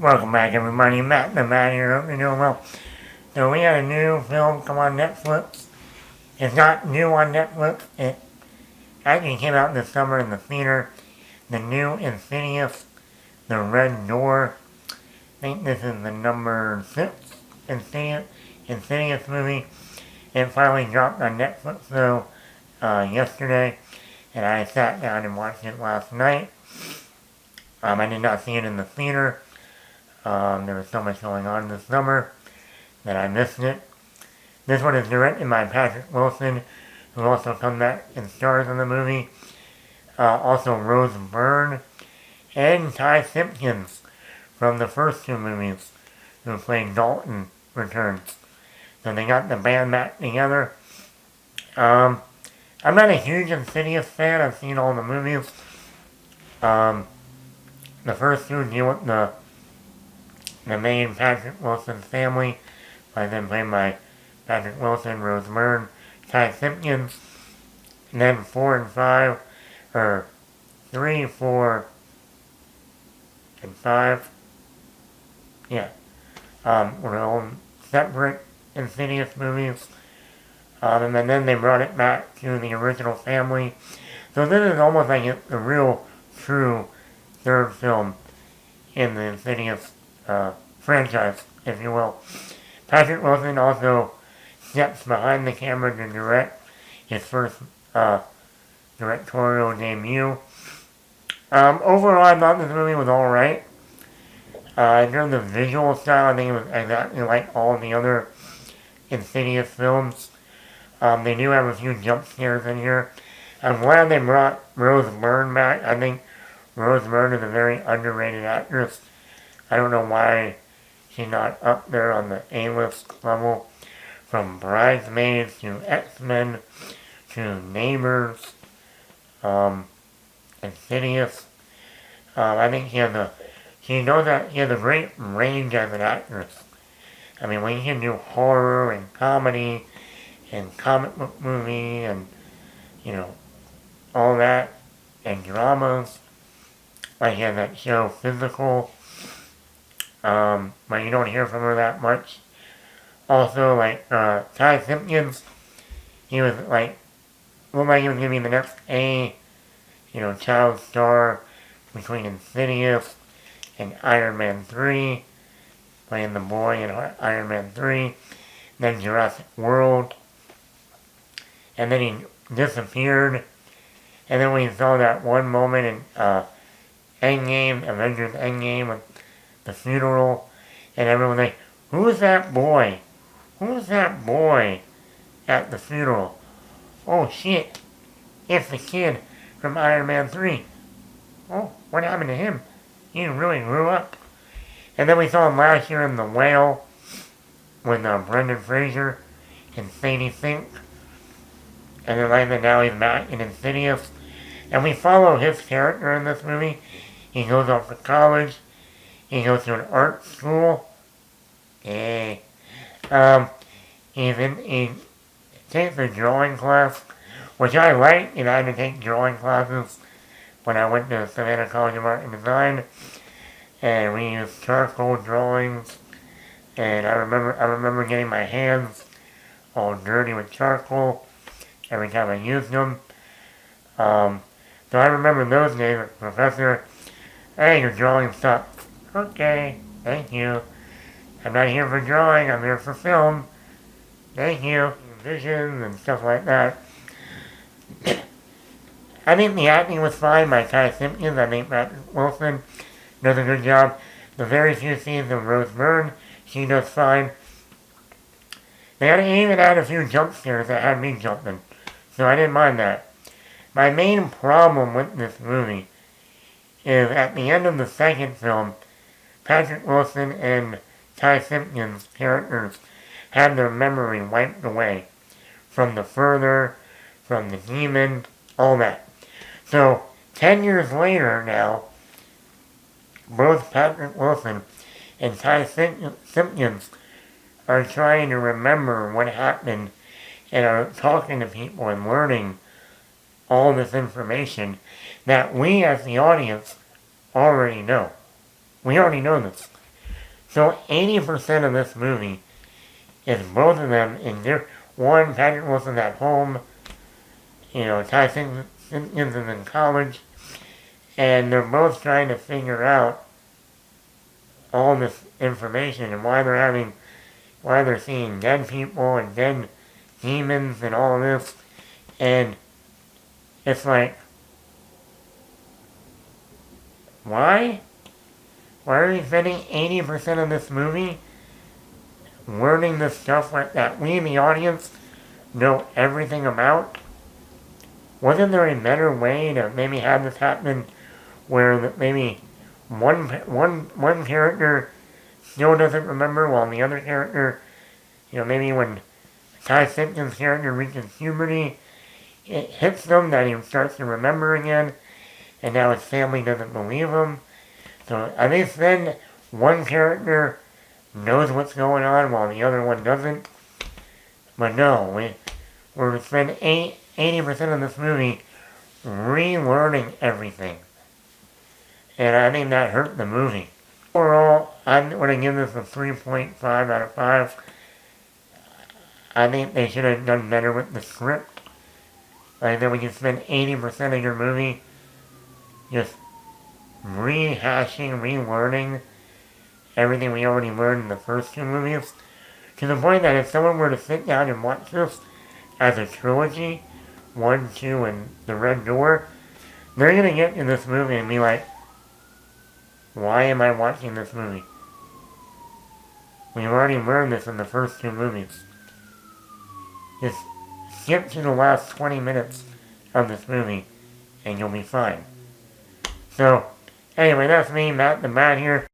Welcome back, everybody. Matt the Man here. Hope you're doing well. So we had a new film come on Netflix. It's not new on Netflix. It actually came out this summer in the theater. The new Insidious, The Red Door. I think this is the number 6 Insidious movie. It finally dropped on Netflix though yesterday, and I sat down and watched it last night. I did not see it in the theater. There was so much going on this summer that I missed it. This one is directed by Patrick Wilson, who also comes back and stars in the movie. Also Rose Byrne and Ty Simpkins from the first two movies, who played Dalton, returns. So they got the band back together. I'm not a huge Insidious fan. I've seen all the movies. The first two deal with the main Patrick Wilson family, by them played by Patrick Wilson, Rose Byrne, Ty Simpkins. And then 4 and 5, or 3, 4, and 5, yeah, were all separate Insidious movies. And then they brought it back to the original family. So this is almost like the real, true third film in the Insidious franchise, if you will. Patrick Wilson also steps behind the camera to direct his first directorial debut. Overall, I thought this movie was alright. In terms of visual style, I think it was exactly like all the other Insidious films. They do have a few jump scares in here. I'm glad they brought Rose Byrne back. I think Rose Byrne is a very underrated actress. I don't know why she's not up there on the A-list level. From Bridesmaids to X-Men to Neighbors, Insidious. I think she has a great range as an actress. I mean, when you can do horror and comedy and comic book movie and, all that, and dramas, like in that show Physical, but you don't hear from her that much. Also, Ty Simpkins, he was looked like he was going to be the next child star between Insidious and Iron Man 3, playing the boy in Iron Man 3, then Jurassic World, and then he disappeared, and then we saw that one moment in Avengers Endgame, with the funeral, and everyone was like, who's that boy? Who's that boy at the funeral? Oh shit, it's the kid from Iron Man 3. Oh, what happened to him? He really grew up. And then we saw him last year in The Whale with Brendan Fraser and Sadie Sink. And then now he's back in Insidious. And we follow his character in this movie. He goes off to college. He goes to an art school. He takes a drawing class, which I like. I had to take drawing classes when I went to Savannah College of Art and Design, and we used charcoal drawings. And I remember getting my hands all dirty with charcoal every time I used them. So I remember those days, Professor, hey, your drawing sucks. Okay, thank you. I'm not here for drawing, I'm here for film. Thank you. Vision and stuff like that. I think the acting was fine by Ty Simpkins. I think Patrick Wilson does a good job. The very few scenes of Rose Byrne, she does fine. They even had a few jump scares that had me jumping, so I didn't mind that. My main problem with this movie is at the end of the second film, Patrick Wilson and Ty Simpkins' characters had their memory wiped away from the further, from the demon, all that. So, 10 years later now, both Patrick Wilson and Ty Simpkins are trying to remember what happened and are talking to people and learning all this information that we as the audience already know. We already know this. So 80% of this movie is both of them in their one, Patrick Wilson's at home, Ty Simpkins is in college, and they're both trying to figure out all this information and why they're seeing dead people and dead demons and all of this. And it's like, why? Why are you spending 80% of this movie learning this stuff like that we, the audience, know everything about? Wasn't there a better way to maybe have this happen where maybe one character still doesn't remember while the other character, maybe when Ty Simpkins' character reaches puberty, it hits them that he starts to remember again, and now his family doesn't believe him. So at least then one character knows what's going on while the other one doesn't. But no, we're spending 80% of this movie relearning everything. And I think that hurt the movie. Overall, I'm going to give this a 3.5 out of 5. I think they should have done better with the script. Like that when you spend 80% of your movie just rehashing, relearning everything we already learned in the first two movies. To the point that if someone were to sit down and watch this as a trilogy, 1, 2, and The Red Door, they're going to get in this movie and be like, why am I watching this movie? We've already learned this in the first two movies. Just skip to the last 20 minutes of this movie and you'll be fine. So, anyway, that's me, Matt the Bat here.